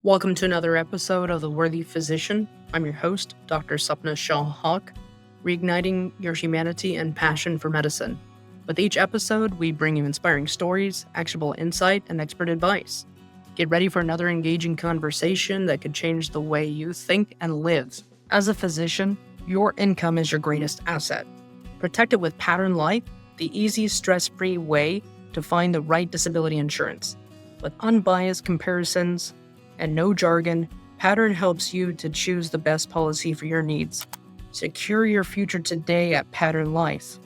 Welcome to another episode of The Worthy Physician. I'm your host, Dr. Sapna Shah-Hawk, reigniting your humanity and passion for medicine. With each episode, we bring you inspiring stories, actionable insight, and expert advice. Get ready for another engaging conversation that could change the way you think and live. As a physician, your income is your greatest asset. Protect it with Pattern Life, the easy, stress-free way to find the right disability insurance. With unbiased comparisons and no jargon, Pattern helps you to choose the best policy for your needs. Secure your future today at Pattern Life.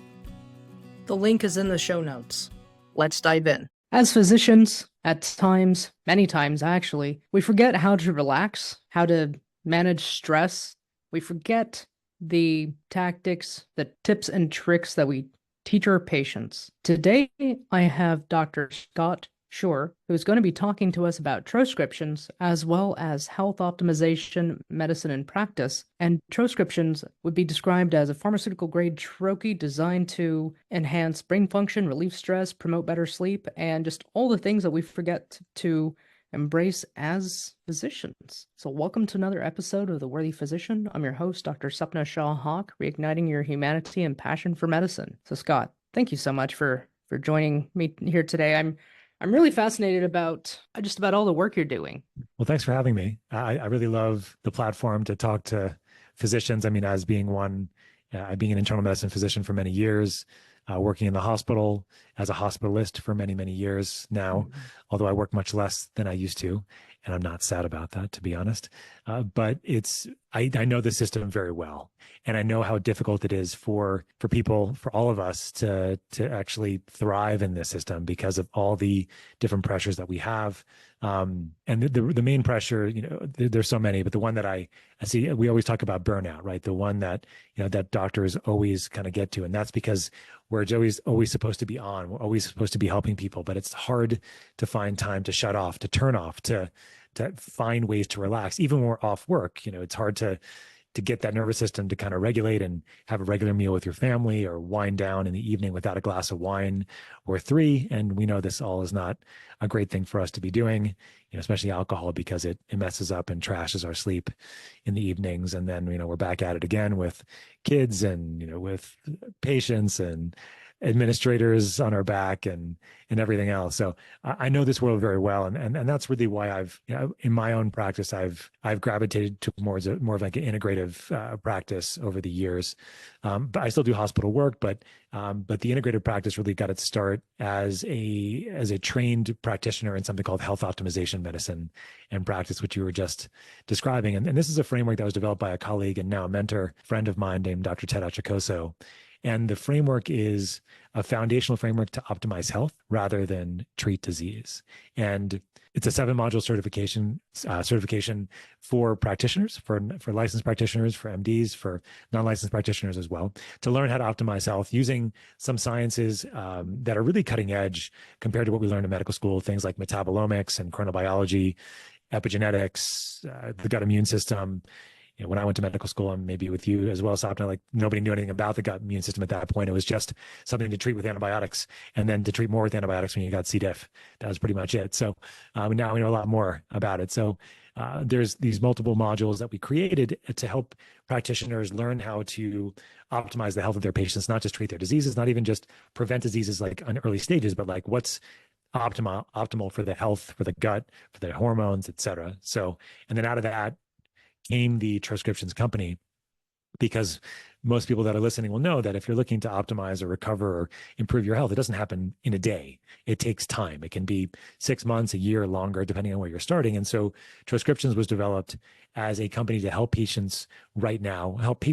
The link is in the show notes. Let's dive in. As physicians, at times, many times actually, we forget how to relax, how to manage stress. We forget the tactics, the tips and tricks that we teach our patients. Today, I have Dr. Scott Sherr, who's going to be talking to us about Troscriptions as well as health optimization, medicine, and practice. And Troscriptions would be described as a pharmaceutical-grade troche designed to enhance brain function, relieve stress, promote better sleep, and just all the things that we forget to embrace as physicians. So welcome to another episode of The Worthy Physician. I'm your host, Dr. Sapna Shah-Hawk, reigniting your humanity and passion for medicine. So Scott, thank you so much for joining me here today. I'm really fascinated about just about all the work you're doing. Well, thanks for having me. I really love the platform to talk to physicians. I mean, as being being an internal medicine physician for many years, working in the hospital as a hospitalist for many, many years now, although I work much less than I used to. And I'm not sad about that, to be honest. But I know the system very well. And I know how difficult it is for people, for all of us to actually thrive in this system because of all the different pressures that we have. And the main pressure, there's so many, but the one that I see, we always talk about burnout, right? The one that, that doctors always kind of get to. And that's because we're always supposed to be on, we're always supposed to be helping people, but it's hard to find time to shut off, to turn off, to find ways to relax, even when we're off work. It's hard to get that nervous system to kind of regulate and have a regular meal with your family or wind down in the evening without a glass of wine or three. And we know this all is not a great thing for us to be doing, especially alcohol, because it messes up and trashes our sleep in the evenings. And then, we're back at it again with kids and, with patients and administrators on our back and everything else. So I know this world very well, and that's really why I've in my own practice I've gravitated to more of like an integrative practice over the years. But I still do hospital work, but the integrative practice really got its start as a trained practitioner in something called health optimization medicine and practice, which you were just describing. And this is a framework that was developed by a colleague and now a mentor friend of mine named Dr. Ted Achacoso. And the framework is a foundational framework to optimize health rather than treat disease. And it's a 7-module certification for practitioners, for licensed practitioners, for MDs, for non-licensed practitioners as well, to learn how to optimize health using some sciences that are really cutting edge compared to what we learned in medical school, things like metabolomics and chronobiology, epigenetics, the gut immune system. When I went to medical school, and maybe with you as well, Sapna, like nobody knew anything about the gut immune system at that point. It was just something to treat with antibiotics, and then to treat more with antibiotics when you got C. diff. That was pretty much it. So now we know a lot more about it. So there's these multiple modules that we created to help practitioners learn how to optimize the health of their patients, not just treat their diseases, not even just prevent diseases like on early stages, but like what's optimal for the health, for the gut, for the hormones, et cetera. So, and then out of that came the Troscriptions company, because most people that are listening will know that if you're looking to optimize or recover or improve your health, it doesn't happen in a day. It takes time. It can be 6 months, a year, longer, depending on where you're starting. And so Troscriptions was developed as a company to help patients right now, help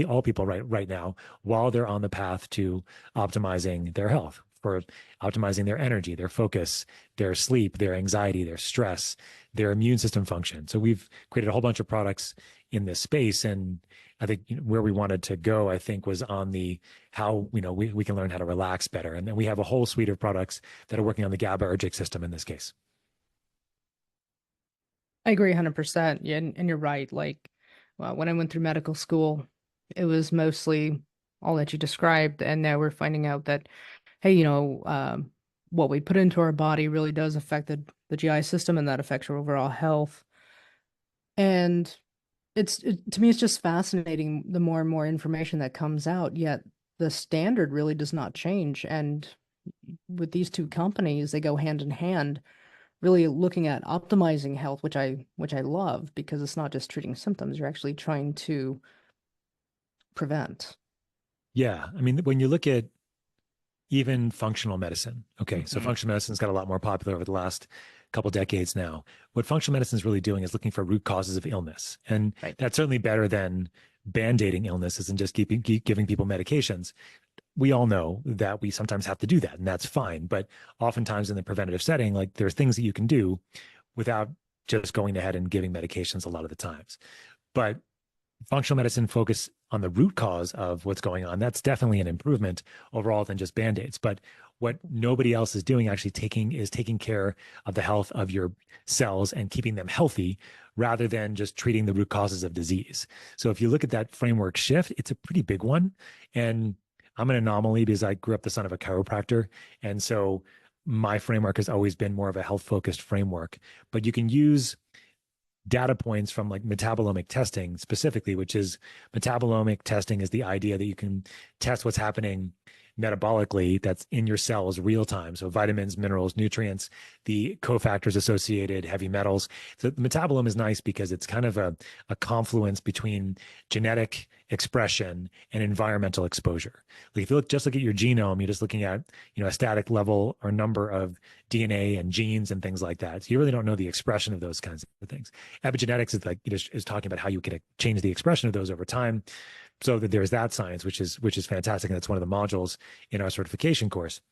all people right now, while they're on the path to optimizing their health, for optimizing their energy, their focus, their sleep, their anxiety, their stress, their immune system function. So we've created a whole bunch of products in this space. And I think where we wanted to go, I think, was on the how we can learn how to relax better. And then we have a whole suite of products that are working on the GABAergic system in this case. I agree 100%. Yeah, and you're right. Like when I went through medical school, it was mostly all that you described. And now we're finding out that, hey, what we put into our body really does affect the GI system, and that affects our overall health. And to me, it's just fascinating the more and more information that comes out, yet the standard really does not change. And with these two companies, they go hand in hand, really looking at optimizing health, which I love because it's not just treating symptoms, you're actually trying to prevent. Yeah. I mean, when you look at even functional medicine, okay, so Mhm. functional medicine's got a lot more popular over the last couple decades now. What functional medicine is really doing is looking for root causes of illness. And Right. that's certainly better than band-aiding illnesses and just giving people medications. We all know that we sometimes have to do that, and that's fine. But oftentimes in the preventative setting, like there's things that you can do without just going ahead and giving medications a lot of the times. But functional medicine focus on the root cause of what's going on, that's definitely an improvement overall than just band-aids. But what nobody else is doing actually taking care of the health of your cells and keeping them healthy rather than just treating the root causes of disease. So if you look at that framework shift, it's a pretty big one. And I'm an anomaly because I grew up the son of a chiropractor. And so my framework has always been more of a health focused framework. But you can use data points from like metabolomic testing specifically, which is metabolomic testing is the idea that you can test what's happening metabolically that's in your cells real time. So vitamins, minerals, nutrients, the cofactors associated, heavy metals. So the metabolome is nice because it's kind of a confluence between genetic expression and environmental exposure. Like if you look at your genome, you're just looking at, a static level or number of DNA and genes and things like that. So you really don't know the expression of those kinds of things. Epigenetics is like is talking about how you can change the expression of those over time. So that there's that science, which is fantastic, and that's one of the modules in our certification course.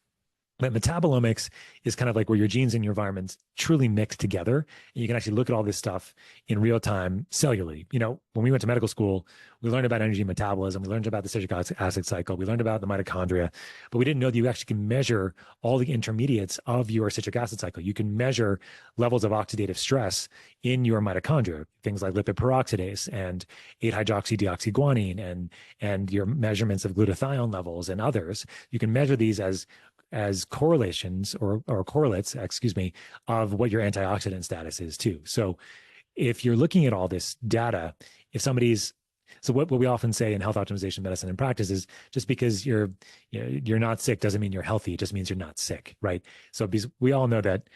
But metabolomics is kind of like where your genes and your environments truly mix together. And you can actually look at all this stuff in real time cellularly. When we went to medical school, we learned about energy metabolism. We learned about the citric acid cycle. We learned about the mitochondria, but we didn't know that you actually can measure all the intermediates of your citric acid cycle. You can measure levels of oxidative stress in your mitochondria, things like lipid peroxidase and 8-hydroxydeoxyguanine and your measurements of glutathione levels and others. You can measure these as correlations or correlates, excuse me, of what your antioxidant status is too. So if you're looking at all this data, if somebody's so what we often say in health optimization medicine and practice is just because you're not sick doesn't mean you're healthy. It just means you're not sick, right? So because we all know that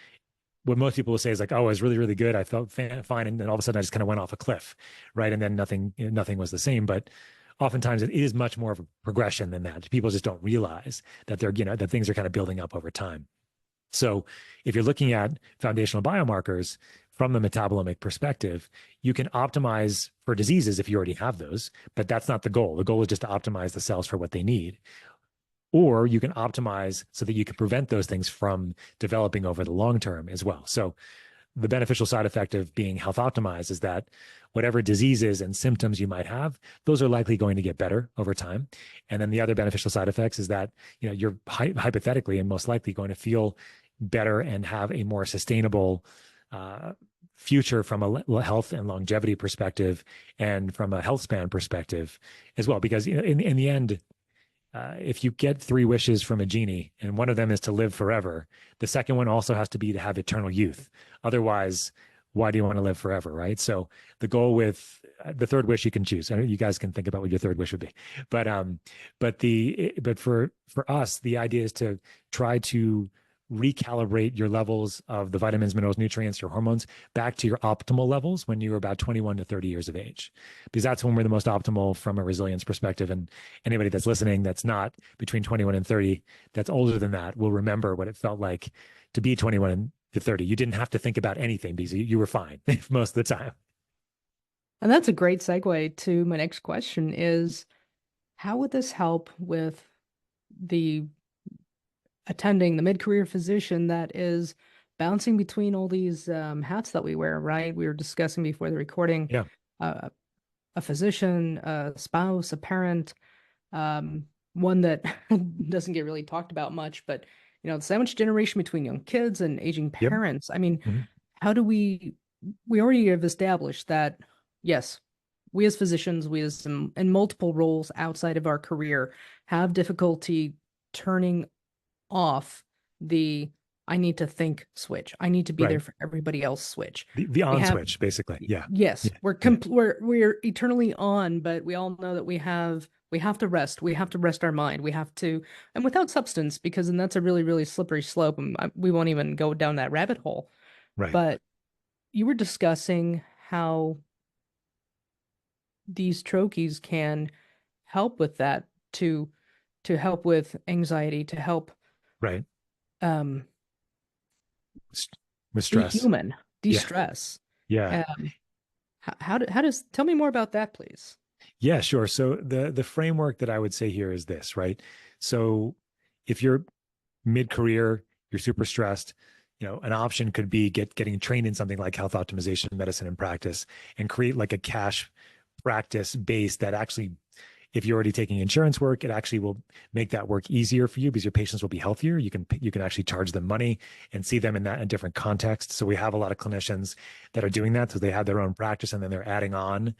what most people will say is like, oh, I was really, really good. I felt fine. And then all of a sudden I just kind of went off a cliff, right? And then nothing was the same. But oftentimes it is much more of a progression than that. People just don't realize that that things are kind of building up over time. So if you're looking at foundational biomarkers from the metabolomic perspective, you can optimize for diseases if you already have those, but that's not the goal. The goal is just to optimize the cells for what they need. Or you can optimize so that you can prevent those things from developing over the long term as well. So the beneficial side effect of being health optimized is that whatever diseases and symptoms you might have, those are likely going to get better over time. And then the other beneficial side effects is that you're hypothetically and most likely going to feel better and have a more sustainable future from a health and longevity perspective and from a health span perspective as well. Because in the end, if you get 3 wishes from a genie and one of them is to live forever, the second one also has to be to have eternal youth. Otherwise, why do you want to live forever, right? So the goal with the third wish you can choose. I know you guys can think about what your third wish would be, but for us, the idea is to try to recalibrate your levels of the vitamins, minerals, nutrients, your hormones back to your optimal levels when you're about 21 to 30 years of age, because that's when we're the most optimal from a resilience perspective. And anybody that's listening that's not between 21 and 30, that's older than that, will remember what it felt like to be 21 to 30. You didn't have to think about anything because you were fine most of the time. And that's a great segue to my next question is how would this help with the attending the mid-career physician that is bouncing between all these hats that we wear, right? We were discussing before the recording, Yeah. uh, a physician, a spouse, a parent, one that doesn't get really talked about much, but the sandwich generation between young kids and aging Yep. parents. I mean, Mm-hmm. how do we already have established that, yes, we as physicians, we as in multiple roles outside of our career have difficulty turning off the I need to think switch. I need to be there Right. for everybody else switch. The We on have switch, basically. Yeah. yes, Yeah. Yeah. we're eternally on, but we all know that we have to rest. We have to rest our mind. We have to, and without substance, because then that's a really, really slippery slope, and we won't even go down that rabbit hole. Right. But you were discussing how these troches can help with that to help with anxiety, to help Right. um With be stress. human, Yeah. de-stress. Yeah. Um, how does tell me more about that, please? Yeah, sure. So the framework that I would say here is this, right? So if you're mid-career, you're super stressed, an option could be getting trained in something like health optimization, medicine, and practice, and create like a cash practice base that actually, if you're already taking insurance work, it actually will make that work easier for you because your patients will be healthier. You can actually charge them money and see them in that in different contexts. So we have a lot of clinicians that are doing that. So they have their own practice and then they're adding on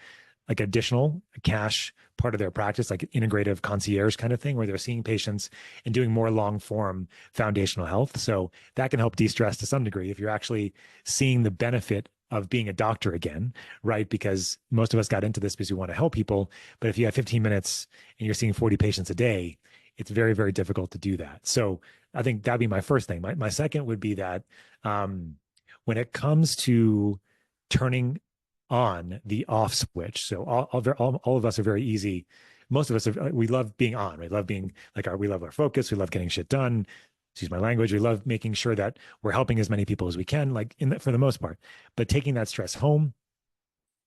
like additional cash part of their practice, like integrative concierge kind of thing, where they're seeing patients and doing more long form foundational health. So that can help de-stress to some degree if you're actually seeing the benefit of being a doctor again, right? Because most of us got into this because we want to help people. But if you have 15 minutes and you're seeing 40 patients a day, it's very, very difficult to do that. So I think that'd be my first thing. My second would be that when it comes to turning on the off switch. So all of us are very easy. Most of us we love being on, right? Love being like we love our focus. We love getting shit done. Excuse my language. We love making sure that we're helping as many people as we can, like for the most part. But taking that stress home,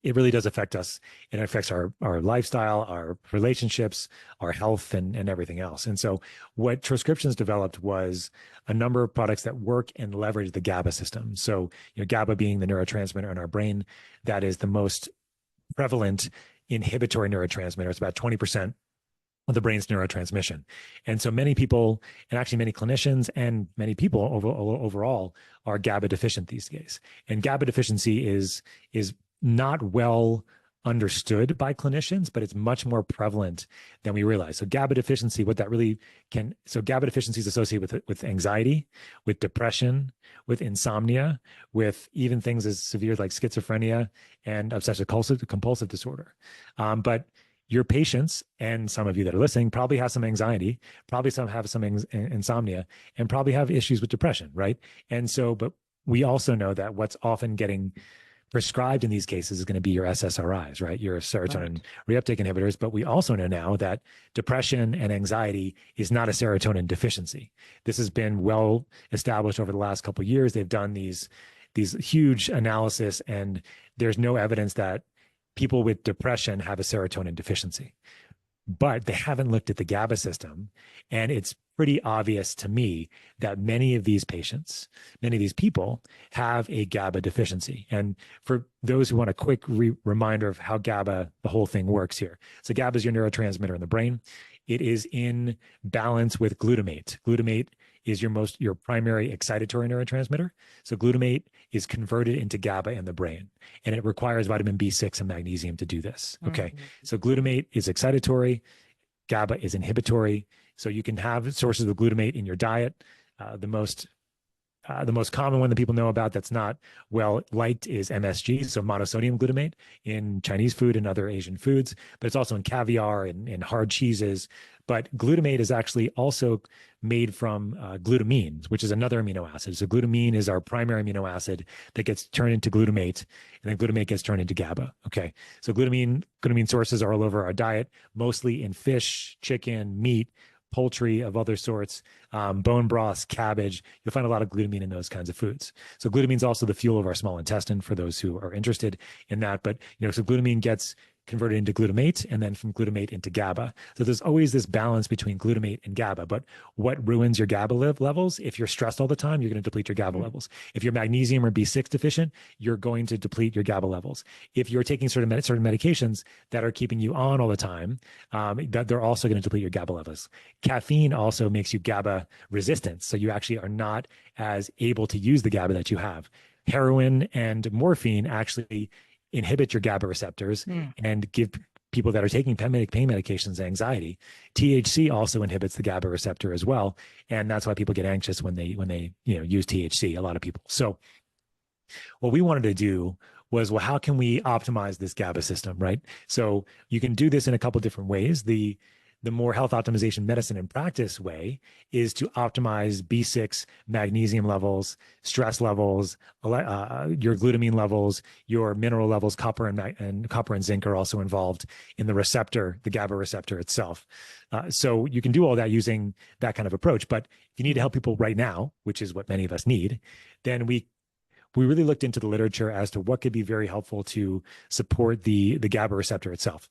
it really does affect us. It affects our lifestyle, our relationships, our health, and everything else. And so what Troscriptions developed was a number of products that work and leverage the GABA system. So GABA being the neurotransmitter in our brain that is the most prevalent inhibitory neurotransmitter. It's about 20% of the brain's neurotransmission. And so many people, and actually many clinicians and many people overall are GABA deficient these days. And GABA deficiency is not well understood by clinicians, but it's much more prevalent than we realize. So GABA deficiency, GABA deficiency is associated with anxiety, with depression, with insomnia, with even things as severe like schizophrenia and obsessive compulsive disorder. But your patients and some of you that are listening probably have some anxiety, probably have some insomnia, and probably have issues with depression, right? And so, but we also know that what's often getting prescribed in these cases is going to be your SSRIs, right? Your serotonin reuptake inhibitors. But we also know now that depression and anxiety is not a serotonin deficiency. This has been well established over the last couple of years. They've done these huge analysis, and there's no evidence that people with depression have a serotonin deficiency. But they haven't looked at the GABA system. And it's pretty obvious to me that many of these patients, many of these people have a GABA deficiency. And for those who want a quick reminder of how GABA, the whole thing works here. So GABA is your neurotransmitter in the brain. It is in balance with glutamate. Glutamate is your primary excitatory neurotransmitter. So glutamate is converted into GABA in the brain, and it requires vitamin B6 and magnesium to do this. Okay. So glutamate is excitatory. GABA is inhibitory. So you can have sources of glutamate in your diet. The most common one that people know about that's not well liked is MSG, so monosodium glutamate in Chinese food and other Asian foods, but it's also in caviar and in hard cheeses. But glutamate is actually also made from glutamine, which is another amino acid. So glutamine is our primary amino acid that gets turned into glutamate, and then glutamate gets turned into GABA. Okay, so glutamine sources are all over our diet, mostly in fish, chicken, meat, poultry of other sorts, bone broths, cabbage. You'll find a lot of glutamine in those kinds of foods. So glutamine is also the fuel of our small intestine for those who are interested in that. But, so glutamine gets converted into glutamate and then from glutamate into GABA. So there's always this balance between glutamate and GABA. But what ruins your GABA levels? If you're stressed all the time, you're going to deplete your GABA levels. If you're magnesium or B6 deficient, you're going to deplete your GABA levels. If you're taking certain medications that are keeping you on all the time, that they're also going to deplete your GABA levels. Caffeine also makes you GABA resistant. So you actually are not as able to use the GABA that you have. Heroin and morphine actually inhibit your GABA receptors and give people that are taking pain medications, anxiety, THC also inhibits the GABA receptor as well, and that's why people get anxious when they use THC. A lot of people. So what we wanted to do was, well, how can we optimize this GABA system, right? So you can do this in a couple different ways. The more health optimization medicine and practice way is to optimize B6, magnesium levels, stress levels, your glutamine levels, your mineral levels. Copper and zinc are also involved in the receptor, the GABA receptor itself. So you can do all that using that kind of approach. But if you need to help people right now, which is what many of us need, then we really looked into the literature as to what could be very helpful to support the GABA receptor itself.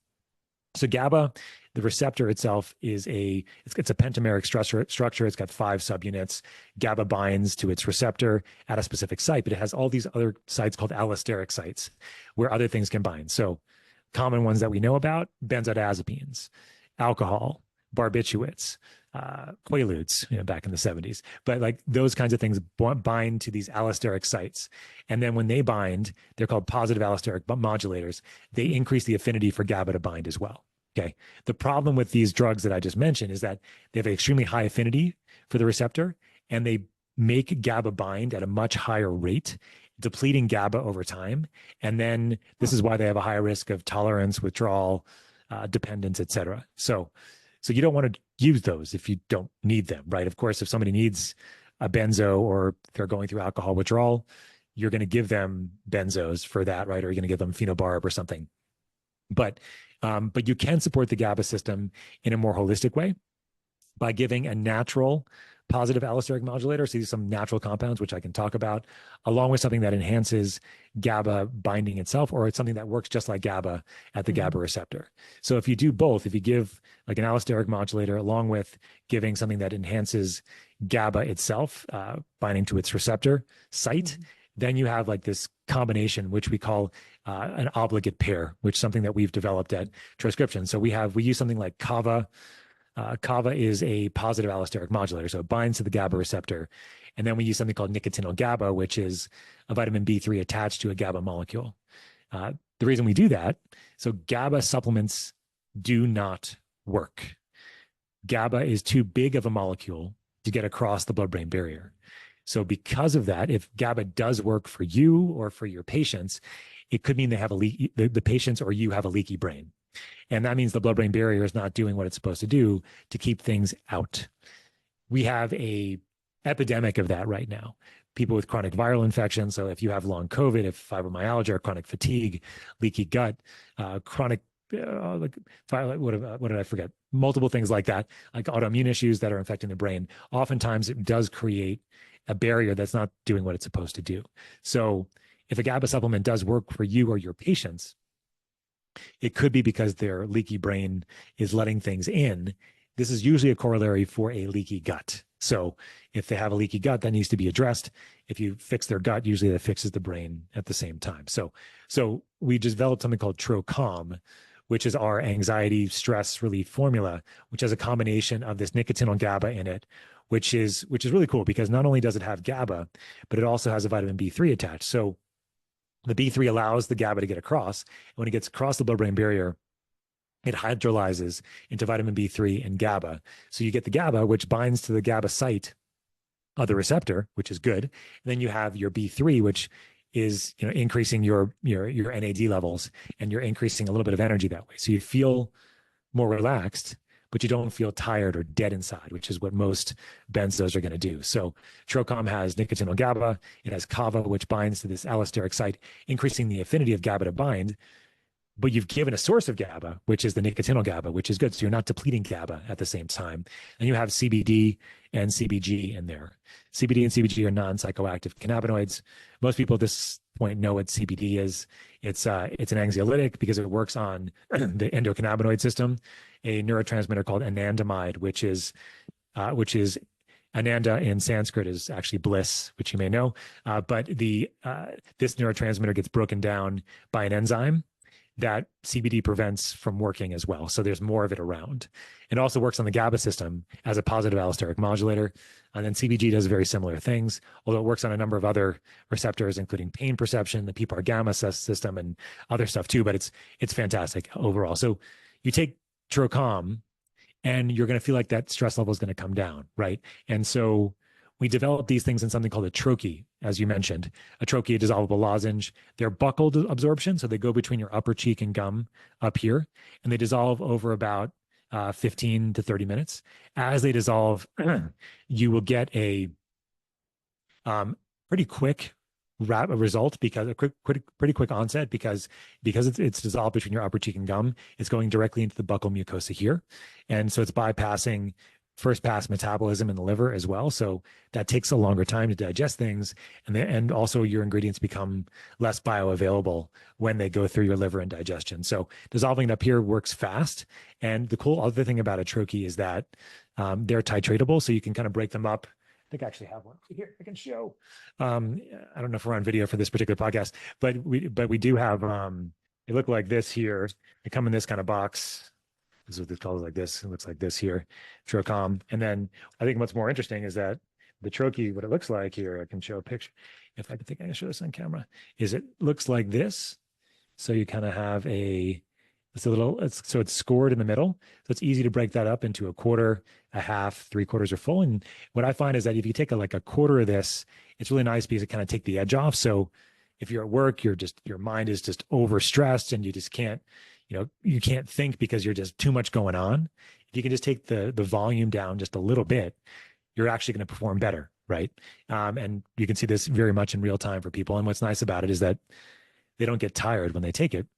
So GABA, the receptor itself, it's a pentameric structure. It's got 5 subunits. GABA binds to its receptor at a specific site, but it has all these other sites called allosteric sites where other things can bind. So common ones that we know about: benzodiazepines, alcohol, barbiturates, quaaludes, back in the 70s. But like those kinds of things bind to these allosteric sites. And then when they bind, they're called positive allosteric modulators. They increase the affinity for GABA to bind as well. Okay. The problem with these drugs that I just mentioned is that they have an extremely high affinity for the receptor, and they make GABA bind at a much higher rate, depleting GABA over time. And then this is why they have a higher risk of tolerance, withdrawal, dependence, et cetera. So you don't want to use those if you don't need them, right? Of course, if somebody needs a benzo or they're going through alcohol withdrawal, you're going to give them benzos for that, right? Or you're going to give them phenobarb or something. But you can support the GABA system in a more holistic way by giving a natural positive allosteric modulator. So these are some natural compounds, which I can talk about, along with something that enhances GABA binding itself, or it's something that works just like GABA at the GABA receptor. So if you do both, if you give like an allosteric modulator along with giving something that enhances GABA itself, binding to its receptor site, then you have like this combination, which we call an obligate pair, which is something that we've developed at Troscriptions. So we use something like kava. Kava is a positive allosteric modulator, so it binds to the GABA receptor. And then we use something called nicotinyl GABA, which is a vitamin B3 attached to a GABA molecule. The reason we do that, so GABA supplements do not work. GABA is too big of a molecule to get across the blood-brain barrier. So because of that, if GABA does work for you or for your patients, it could mean they have the patients or you have a leaky brain. And that means the blood-brain barrier is not doing what it's supposed to do to keep things out. We have a epidemic of that right now. People with chronic viral infections. So if you have long COVID, if fibromyalgia, chronic fatigue, leaky gut, chronic, what did I forget? Multiple things like that, like autoimmune issues that are infecting the brain. Oftentimes it does create a barrier that's not doing what it's supposed to do. So if a GABA supplement does work for you or your patients, it could be because their leaky brain is letting things in. This is usually a corollary for a leaky gut. So if they have a leaky gut, that needs to be addressed. If you fix their gut, usually that fixes the brain at the same time. So we just developed something called TroCalm, which is our anxiety stress relief formula, which has a combination of this nicotinyl GABA in it, which is really cool because not only does it have GABA, but it also has a vitamin B3 attached. So the B3 allows the GABA to get across. And when it gets across the blood-brain barrier, it hydrolyzes into vitamin B3 and GABA. So you get the GABA, which binds to the GABA site of the receptor, which is good. And then you have your B3, which is increasing your NAD levels, and you're increasing a little bit of energy that way. So you feel more relaxed, but you don't feel tired or dead inside, which is what most benzos are going to do. So TroCalm has nicotinyl GABA. It has kava, which binds to this allosteric site, increasing the affinity of GABA to bind. But you've given a source of GABA, which is the nicotinyl GABA, which is good. So you're not depleting GABA at the same time. And you have CBD and CBG in there. CBD and CBG are non-psychoactive cannabinoids. Most people at this point know what CBD is. It's an anxiolytic because it works on the endocannabinoid system, a neurotransmitter called anandamide, which is Ananda in Sanskrit is actually bliss, which you may know. But this neurotransmitter gets broken down by an enzyme that CBD prevents from working as well. So there's more of it around. It also works on the GABA system as a positive allosteric modulator. And then CBG does very similar things, although it works on a number of other receptors, including pain perception, the PPAR gamma system, and other stuff too. But it's fantastic overall. So you take Trocom, and you're going to feel like that stress level is going to come down, right? And so we developed these things in something called a troche, as you mentioned. A troche, a dissolvable lozenge. They're buccal absorption, so they go between your upper cheek and gum up here, and they dissolve over about 15 to 30 minutes. As they dissolve, you will get a pretty quick result, because a pretty quick onset, because it's dissolved between your upper cheek and gum. It's going directly into the buccal mucosa here, and so it's bypassing first pass metabolism in the liver as well. So that takes a longer time to digest things, and also your ingredients become less bioavailable when they go through your liver and digestion. So dissolving it up here works fast. And the cool other thing about a troche is that they're titratable, so you can kind of break them up. I think I actually have one here I can show. I don't know if we're on video for this particular podcast, but we do have, they look like this here. They come in this kind of box. This is what this colors like this. It looks like this here, Trocom. And then I think what's more interesting is that the troche, what it looks like here, I can show a picture. If I think I can show this on camera, is it looks like this. So you kind of have so it's scored in the middle. So it's easy to break that up into a quarter, a half, 3/4, or full. And what I find is that if you take like a quarter of this, it's really nice because it kind of take the edge off. So if you're at work, your mind is just overstressed and you just can't, you can't think because you're just too much going on. If you can just take the volume down just a little bit, you're actually going to perform better, right? And you can see this very much in real time for people. And what's nice about it is that they don't get tired when they take it.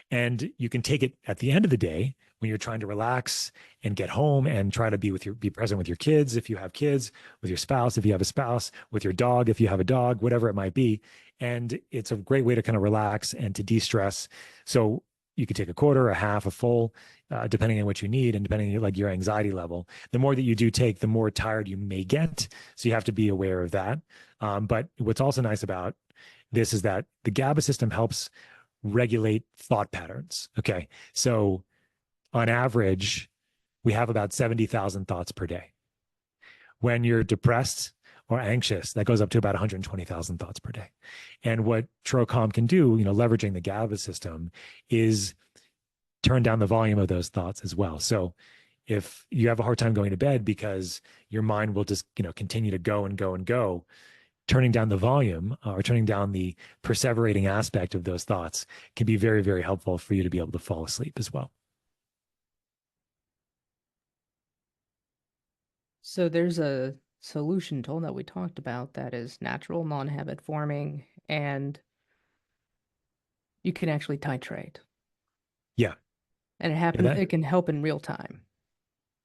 And you can take it at the end of the day when you're trying to relax and get home and try to be present with your kids, if you have kids, with your spouse, if you have a spouse, with your dog, if you have a dog, whatever it might be. And it's a great way to kind of relax and to de-stress. So you could take a quarter, a half, a full, depending on what you need and depending on like your anxiety level. The more that you do take, the more tired you may get. So you have to be aware of that. But what's also nice about this is that the GABA system helps regulate thought patterns. Okay. So on average, we have about 70,000 thoughts per day. When you're depressed or anxious, that goes up to about 120,000 thoughts per day. And what Trocom can do, leveraging the GABA system, is turn down the volume of those thoughts as well. So if you have a hard time going to bed because your mind will just, continue to go and go and go, turning down the volume or turning down the perseverating aspect of those thoughts can be very, very helpful for you to be able to fall asleep as well. So there's a solution tool that we talked about that is natural, non-habit forming, and you can actually titrate. Yeah. And it can help in real time.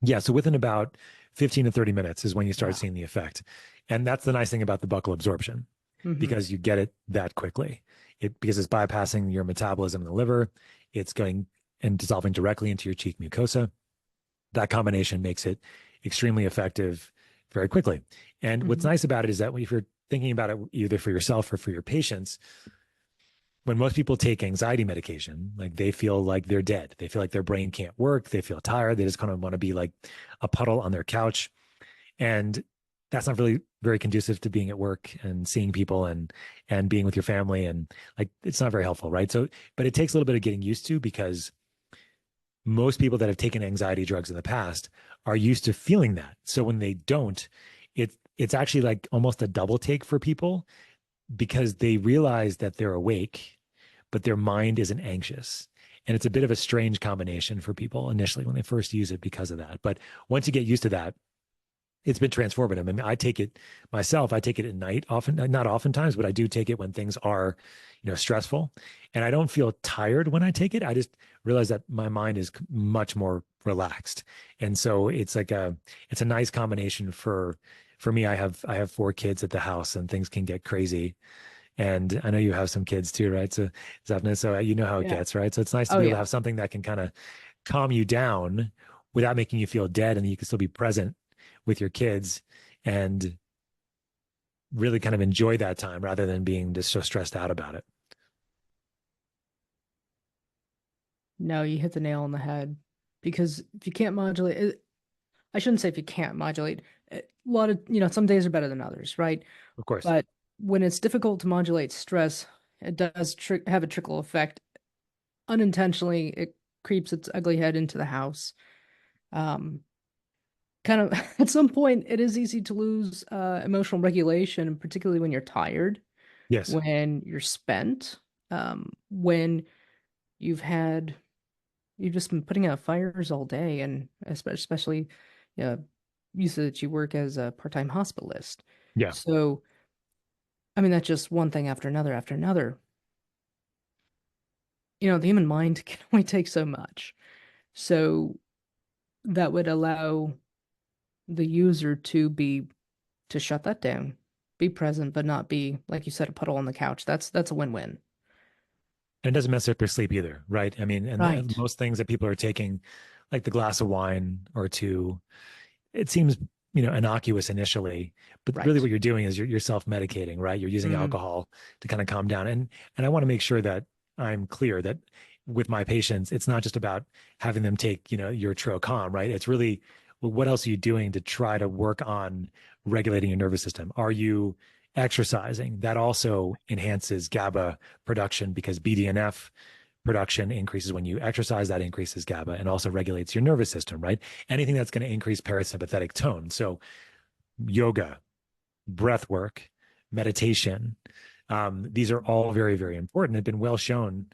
Yeah. So within about 15 to 30 minutes is when you start seeing the effect. And that's the nice thing about the buccal absorption, because you get it that quickly. Because it's bypassing your metabolism in the liver, it's going and dissolving directly into your cheek mucosa. That combination makes it extremely effective very quickly. And what's nice about it is that if you're thinking about it either for yourself or for your patients, when most people take anxiety medication, like they feel like they're dead. They feel like their brain can't work. They feel tired. They just kind of want to be like a puddle on their couch. And that's not really very conducive to being at work and seeing people and being with your family. And like, it's not very helpful, right? So, but it takes a little bit of getting used to, because most people that have taken anxiety drugs in the past are used to feeling that. So when they don't, it's actually like almost a double take for people, because they realize that they're awake, but their mind isn't anxious. And it's a bit of a strange combination for people initially when they first use it because of that. But once you get used to that, it's been transformative. I mean, I take it myself. I take it at night, often, not oftentimes, but I do take it when things are, stressful. And I don't feel tired when I take it. I just realize that my mind is much more relaxed. And so it's like it's a nice combination for me. I have 4 kids at the house, and things can get crazy. And I know you have some kids too, right? So, Zafna, so you know how it gets, right? So it's nice to be able to have something that can kind of calm you down without making you feel dead, and you can still be present with your kids and really kind of enjoy that time rather than being just so stressed out about it. No, you hit the nail on the head because if you can't modulate it, I shouldn't say if you can't modulate. A lot of, some days are better than others, right? Of course. But when it's difficult to modulate stress, it does have a trickle effect. Unintentionally, it creeps its ugly head into the house. Um, Kind of at some point, it is easy to lose emotional regulation, particularly when you're tired, Yes. when you're spent, when you've had you've just been putting out fires all day, and especially, uh, you said that you work as a part-time hospitalist. Yeah. So, I mean, that's just one thing after another after another. The human mind can only take so much. So that would allow the user to shut that down, be present, but not be, like you said, a puddle on the couch. That's a win-win. And it doesn't mess up your sleep either, right? I mean, and Right. most things that people are taking, like the glass of wine or two, it seems, innocuous initially, but really Right. what you're doing is you're self-medicating, right? You're using Mm, alcohol to kind of calm down. And I want to make sure that I'm clear that with my patients, it's not just about having them take, your Trocom, right? It's really, well, what else are you doing to try to work on regulating your nervous system? Are you exercising? That also enhances GABA production because BDNF production increases when you exercise, that increases GABA and also regulates your nervous system, right? Anything that's going to increase parasympathetic tone. So, yoga, breath work, meditation, these are all very, very important. They've been well shown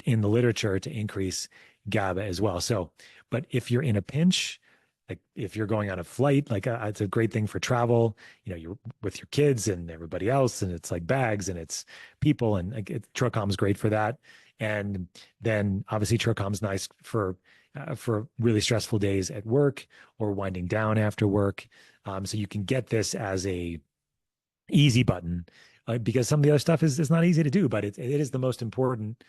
in the literature to increase GABA as well. So, but if you're in a pinch, like if you're going on a flight, like it's a great thing for travel. You're with your kids and everybody else, and it's like bags and it's people, and like Trocom's great for that. And then obviously Trocom's nice for really stressful days at work or winding down after work. So you can get this as a easy button because some of the other stuff is not easy to do, but it is the most important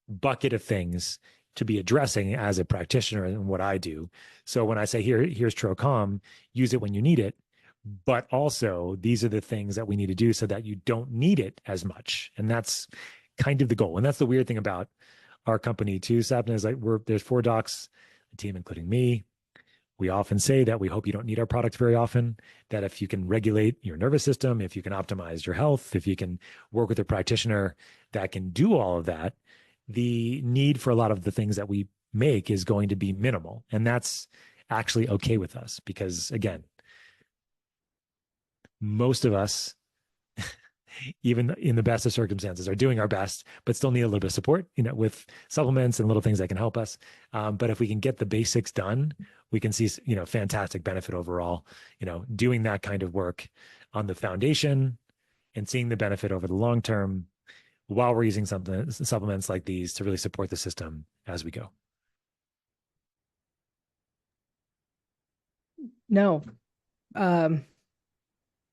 bucket of things to be addressing as a practitioner and what I do. So when I say here's Trocom, use it when you need it, but also these are the things that we need to do so that you don't need it as much. And that's kind of the goal. And that's the weird thing about our company too, Sapna, is like there's 4 docs, a team including me. We often say that we hope you don't need our product very often, that if you can regulate your nervous system, if you can optimize your health, if you can work with a practitioner that can do all of that, the need for a lot of the things that we make is going to be minimal. And that's actually okay with us because, again, most of us, even in the best of circumstances, are doing our best, but still need a little bit of support, with supplements and little things that can help us. But if we can get the basics done, we can see, fantastic benefit overall, doing that kind of work on the foundation and seeing the benefit over the long term while we're using supplements like these to really support the system as we go. no. Um,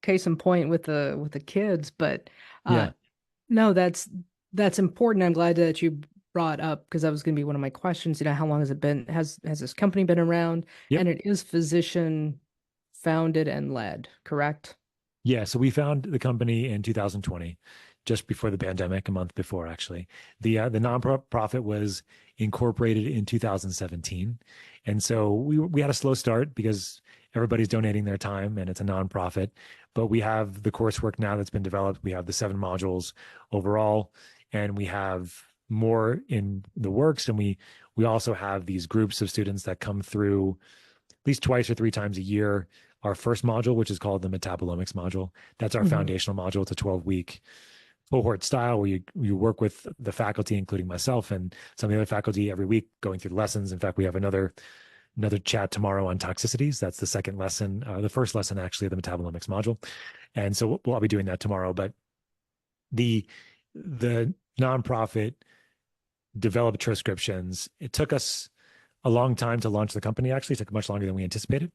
Case in point with the kids, but uh Yeah. no, that's important. I'm glad that you brought up because that was going to be one of my questions. How long has it been? Has this company been around? Yep. And it is physician founded and led, correct? Yeah, so we found the company in 2020, just before the pandemic, a month before actually. The nonprofit was incorporated in 2017, and so we had a slow start because everybody's donating their time and it's a nonprofit. But we have the coursework now that's been developed. We have the 7 modules overall, and we have more in the works. And we also have these groups of students that come through at least twice or 3 times a year. Our first module, which is called the metabolomics module, that's our Mhm. foundational module. It's a 12-week cohort style where you work with the faculty, including myself and some of the other faculty every week going through the lessons. In fact, we have another chat tomorrow on toxicities. That's the second lesson, the first lesson actually of the metabolomics module. And so I'll be doing that tomorrow. But the nonprofit developed Troscriptions. It took us a long time to launch the company. Actually, it took much longer than we anticipated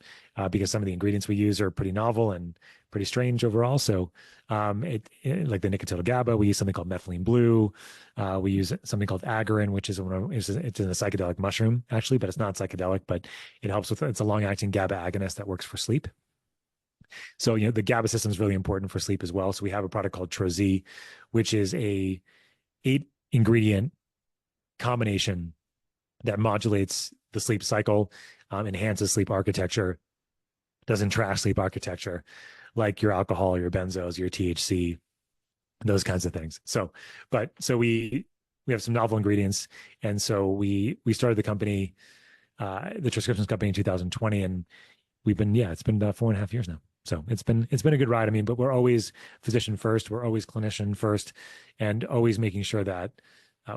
because some of the ingredients we use are pretty novel and pretty strange overall. So, like the nicotinic GABA, we use something called methylene blue. We use something called agarin, which is it's in a psychedelic mushroom actually, but it's not psychedelic. But it helps with it's a long-acting GABA agonist that works for sleep. So, the GABA system is really important for sleep as well. So we have a product called Troches, which is a 8 ingredient combination that modulates the sleep cycle, enhances sleep architecture, doesn't trash sleep architecture, like your alcohol, your benzos, your THC, those kinds of things. So we have some novel ingredients, and so we started the company, the Troscriptions company, in 2020, and we've been it's been 4.5 years now. So it's been a good ride. I mean, but we're always physician first, we're always clinician first, and always making sure that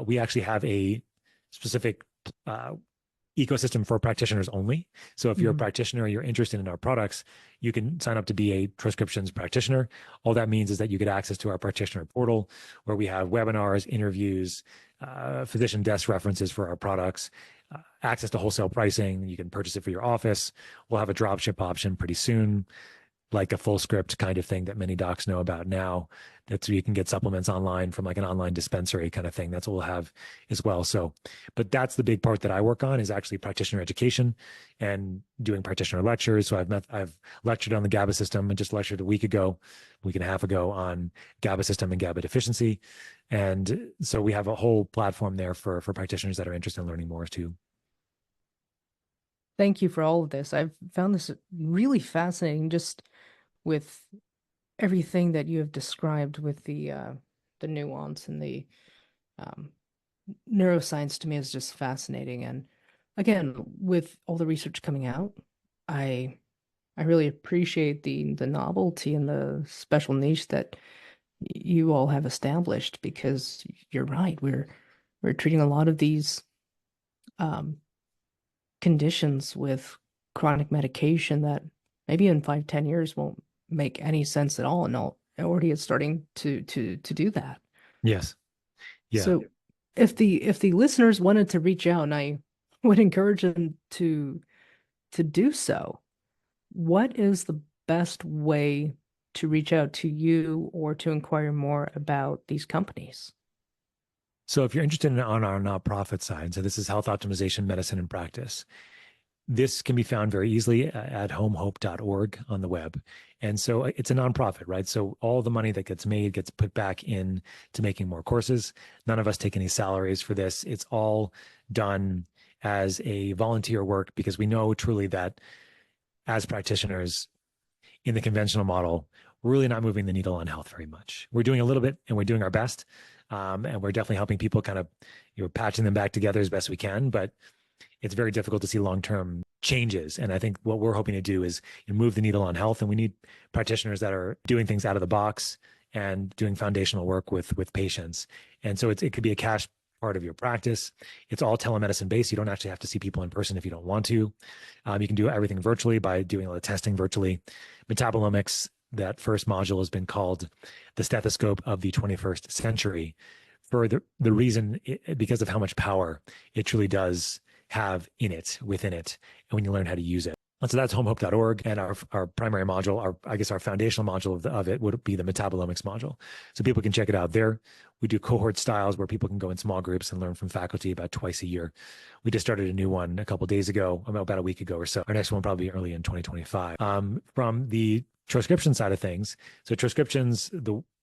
we actually have a specific ecosystem for practitioners only. So if you're a practitioner, you're interested in our products, you can sign up to be a Troscriptions practitioner. All that means is that you get access to our practitioner portal, where we have webinars, interviews, physician desk references for our products, access to wholesale pricing. You can purchase it for your office. We'll have a drop ship option pretty soon, like a full script kind of thing that many docs know about now. That's where you can get supplements online from like an online dispensary kind of thing. That's what we'll have as well. So, but that's the big part that I work on, is actually practitioner education and doing practitioner lectures. So I've lectured on the GABA system, and just lectured a week and a half ago on GABA system and GABA deficiency. And so we have a whole platform there for practitioners that are interested in learning more too. Thank you for all of this. I've found this really fascinating, just with everything that you have described, with the nuance and the neuroscience. To me is just fascinating. And again, with all the research coming out, I really appreciate the novelty and the special niche that you all have established, because you're right, we're treating a lot of these conditions with chronic medication that maybe in 5-10 years won't make any sense at all, and already it's starting to do that. Yes. Yeah. So if the listeners wanted to reach out, and I would encourage them to do so, what is the best way to reach out to you or to inquire more about these companies? So if you're interested on our nonprofit side, so this is Health Optimization Medicine in Practice. This can be found very easily at homehope.org on the web. And so it's a nonprofit, right? So all the money that gets made gets put back in to making more courses. None of us take any salaries for this. It's all done as a volunteer work, because we know truly that as practitioners in the conventional model, we're really not moving the needle on health very much. We're doing a little bit, and we're doing our best. And we're definitely helping people kind of, patching them back together as best we can. But it's very difficult to see long-term changes. And I think what we're hoping to do is move the needle on health. And we need practitioners that are doing things out of the box and doing foundational work with patients. And so it could be a cash part of your practice. It's all telemedicine based. You don't actually have to see people in person if you don't want to. You can do everything virtually by doing all the testing virtually. Metabolomics, that first module, has been called the stethoscope of the 21st century for the reason, because of how much power it truly does have within it, and when you learn how to use it. And so that's homehope.org. And our primary module, our foundational module of it would be the metabolomics module. So people can check it out there. We do cohort styles where people can go in small groups and learn from faculty about twice a year. We just started a new one a couple of days ago, about a week ago or so. Our next one will probably be early in 2025. From the Troscription side of things, so Troscriptions,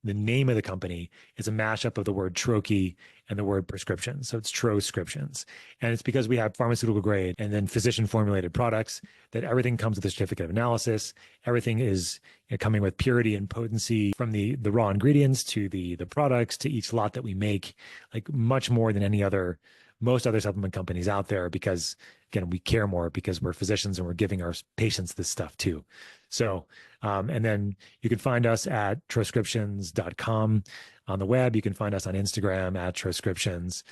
the name of the company is a mashup of the word troche and the word prescription. So it's Troscriptions. And it's because we have pharmaceutical grade and then physician formulated products, that everything comes with a certificate of analysis. Everything is coming with purity and potency, from the raw ingredients to the products to each lot that we make, like much more than most other supplement companies out there, because again, we care more because we're physicians and we're giving our patients this stuff too. So, and then you can find us at troscriptions.com on the web. You can find us on Instagram at Troscriptions.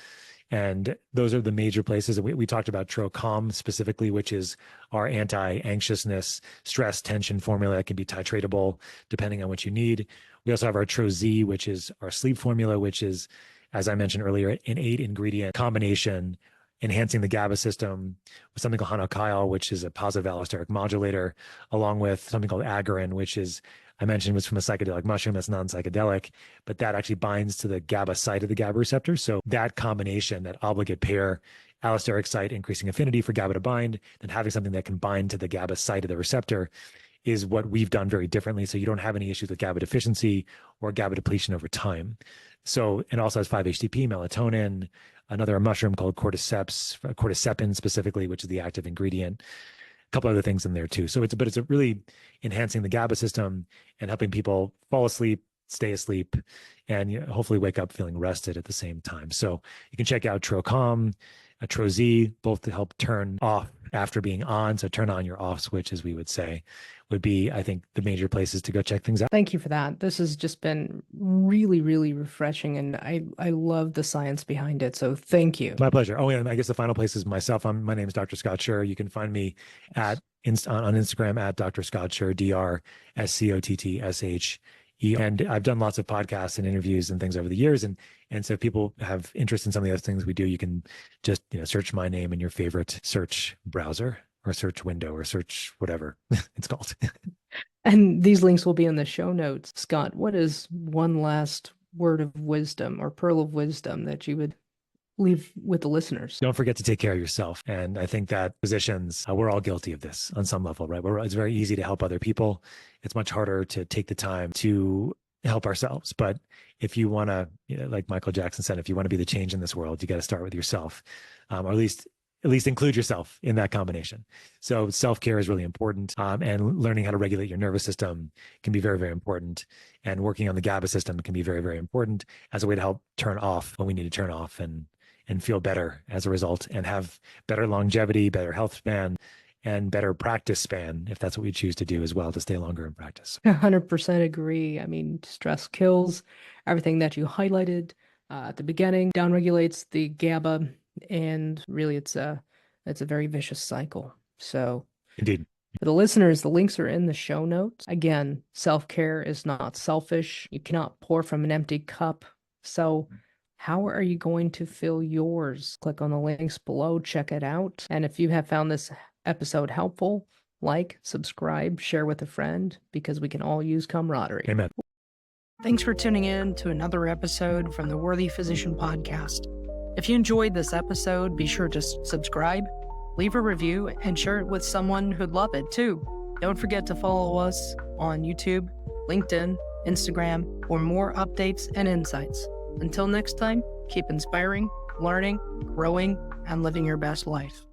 And those are the major places. We talked about TroCalm specifically, which is our anti-anxiousness, stress, tension formula that can be titratable depending on what you need. We also have our TroZ, which is our sleep formula, which is, as I mentioned earlier, an 8-ingredient combination enhancing the GABA system with something called hanokyle, which is a positive allosteric modulator, along with something called agarin, which is, I mentioned, was from a psychedelic mushroom that's non-psychedelic, but that actually binds to the GABA site of the GABA receptor. So that combination, that obligate pair, allosteric site increasing affinity for GABA to bind, and having something that can bind to the GABA site of the receptor, is what we've done very differently. So you don't have any issues with GABA deficiency or GABA depletion over time. So, and also has 5-HTP, melatonin, another mushroom called cordycepin specifically, which is the active ingredient. A couple other things in there too. So it's really enhancing the GABA system and helping people fall asleep, stay asleep, and hopefully wake up feeling rested at the same time. So you can check out Trocom, Troz, both to help turn off after being on. So turn on your off switch, as we would say, would be, I think, the major places to go check things out. Thank you for that. This has just been really, really refreshing, and I love the science behind it. So thank you. My pleasure. Oh, and I guess the final place is myself. My name is Dr. Scott Sherr. You can find me on Instagram at Dr. Scott Sherr, DrScottShe. And I've done lots of podcasts and interviews and things over the years. And so if people have interest in some of the other things we do, you can just search my name in your favorite search browser or search window or search whatever it's called. And these links will be in the show notes. Scott, what is one last word of wisdom or pearl of wisdom that you would leave with the listeners? Don't forget to take care of yourself. And I think that physicians, we're all guilty of this on some level, right? It's very easy to help other people. It's much harder to take the time to help ourselves. But if you want to, like Michael Jackson said, if you want to be the change in this world, you got to start with yourself, or at least include yourself in that combination. So self-care is really important. And learning how to regulate your nervous system can be very, very important. And working on the GABA system can be very, very important as a way to help turn off when we need to turn off and feel better as a result, and have better longevity, better health span, and better practice span, if that's what we choose to do as well, to stay longer in practice. 100% agree. I mean, stress kills. Everything that you highlighted at the beginning downregulates the GABA, and really it's a very vicious cycle. So Indeed. For the listeners, the links are in the show notes. Again, self-care is not selfish. You cannot pour from an empty cup. So how are you going to fill yours? Click on the links below, check it out. And if you have found this episode helpful, like, subscribe, share with a friend, because we can all use camaraderie. Amen. Thanks for tuning in to another episode from the Worthy Physician Podcast. If you enjoyed this episode, be sure to subscribe, leave a review, and share it with someone who'd love it too. Don't forget to follow us on YouTube, LinkedIn, Instagram for more updates and insights. Until next time, keep inspiring, learning, growing, and living your best life.